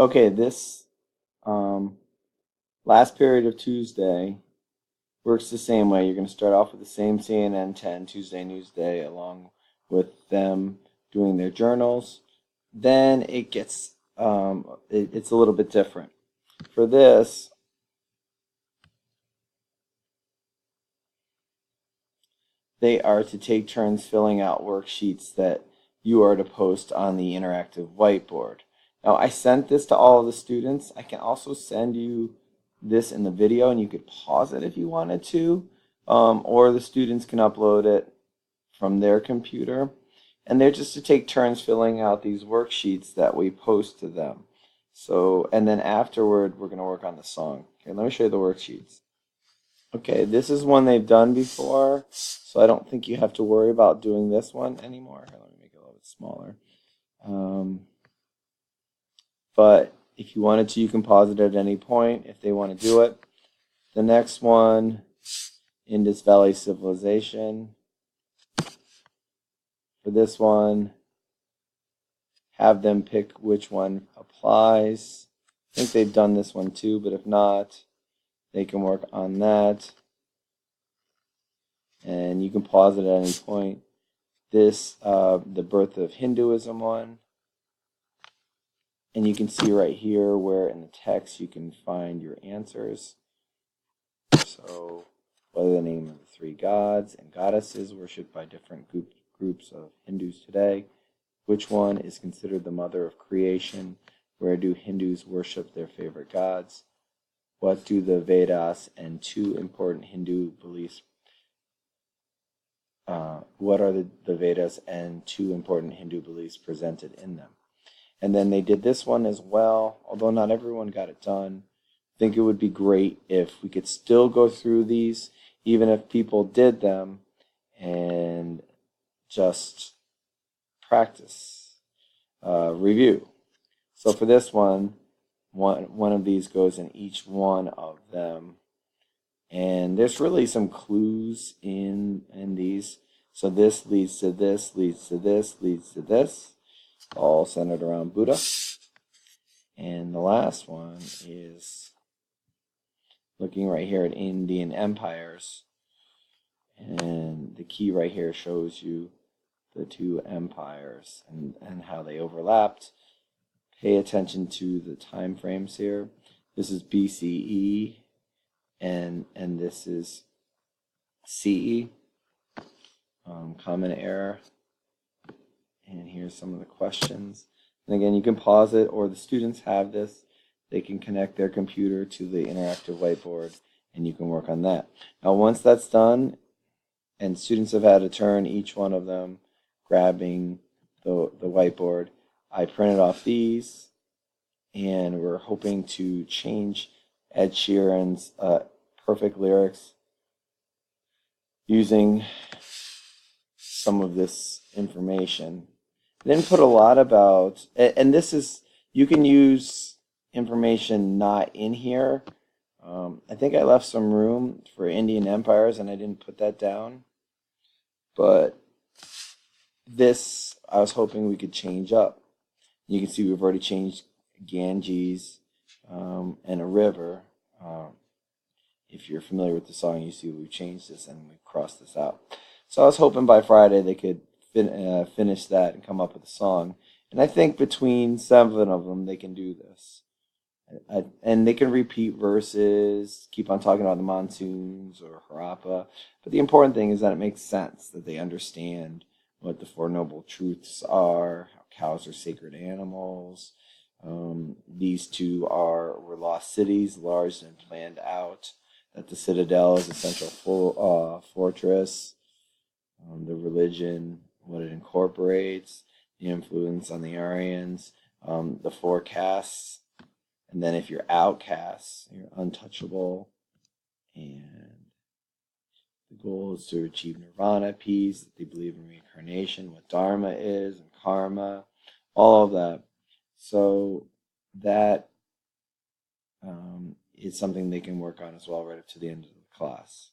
Okay, this um, last period of Tuesday works the same way. You're going to start off with the same CNN 10 Tuesday News Day along with them doing their journals. Then it's a little bit different. For this, they are to take turns filling out worksheets that you are to post on the interactive whiteboard. Now, I sent this to all of the students. I can also send you this in the video, and you could pause it if you wanted to, or the students can upload it from their computer. And they're just to take turns filling out these worksheets that we post to them. So, and then afterward, we're going to work on the song. Okay, let me show you the worksheets. Okay, this is one they've done before, so I don't think you have to worry about doing this one anymore. Here, let me make it a little bit smaller. Um, but if you wanted to, you can pause it at any point if they want to do it. The next one, Indus Valley Civilization. For this one, have them pick which one applies. I think they've done this one too, but if not, they can work on that. And you can pause it at any point. This, the birth of Hinduism one. And you can see right here where in the text you can find your answers. So, what are the name of the three gods and goddesses worshipped by different groups of Hindus today? Which one is considered the mother of creation? Where do Hindus worship their favorite gods? What do the Vedas and two important Hindu beliefs what are the Vedas and two important Hindu beliefs presented in them? And then they did this one as well, although not everyone got it done. I think it would be great if we could still go through these, even if people did them, and just practice, review. So for this one of these goes in each one of them. And there's really some clues in these. So this leads to this, leads to this, leads to this, all centered around Buddha. And the last one is looking right here at Indian empires. And the key right here shows you the two empires and how they overlapped. Pay attention to the time frames here. This is BCE and this is CE, common era. And here's some of the questions. And again, you can pause it, or the students have this. They can connect their computer to the interactive whiteboard, and you can work on that. Now, once that's done, and students have had a turn, each one of them grabbing the whiteboard, I printed off these, and we're hoping to change Ed Sheeran's Perfect Lyrics using some of this information. Then put a lot about, and this is, you can use information not in here. I think I left some room for Indian empires and I didn't put that down. But this, I was hoping we could change up. You can see we've already changed Ganges and a river. If you're familiar with the song, you see we've changed this and we've crossed this out. So I was hoping by Friday they could finish that and come up with a song. And I think between 7 of them, they can do this. And they can repeat verses, keep on talking about the monsoons or Harappa. But the important thing is that it makes sense, that they understand what the Four Noble Truths are, how cows are sacred animals. These two were lost cities, large and planned out, that the citadel is a central fortress, the religion, what it incorporates, the influence on the Aryans, the four castes, and then if you're outcasts, you're untouchable, and the goal is to achieve nirvana, peace, that they believe in reincarnation, what dharma is, and karma, all of that. So that is something they can work on as well right up to the end of the class.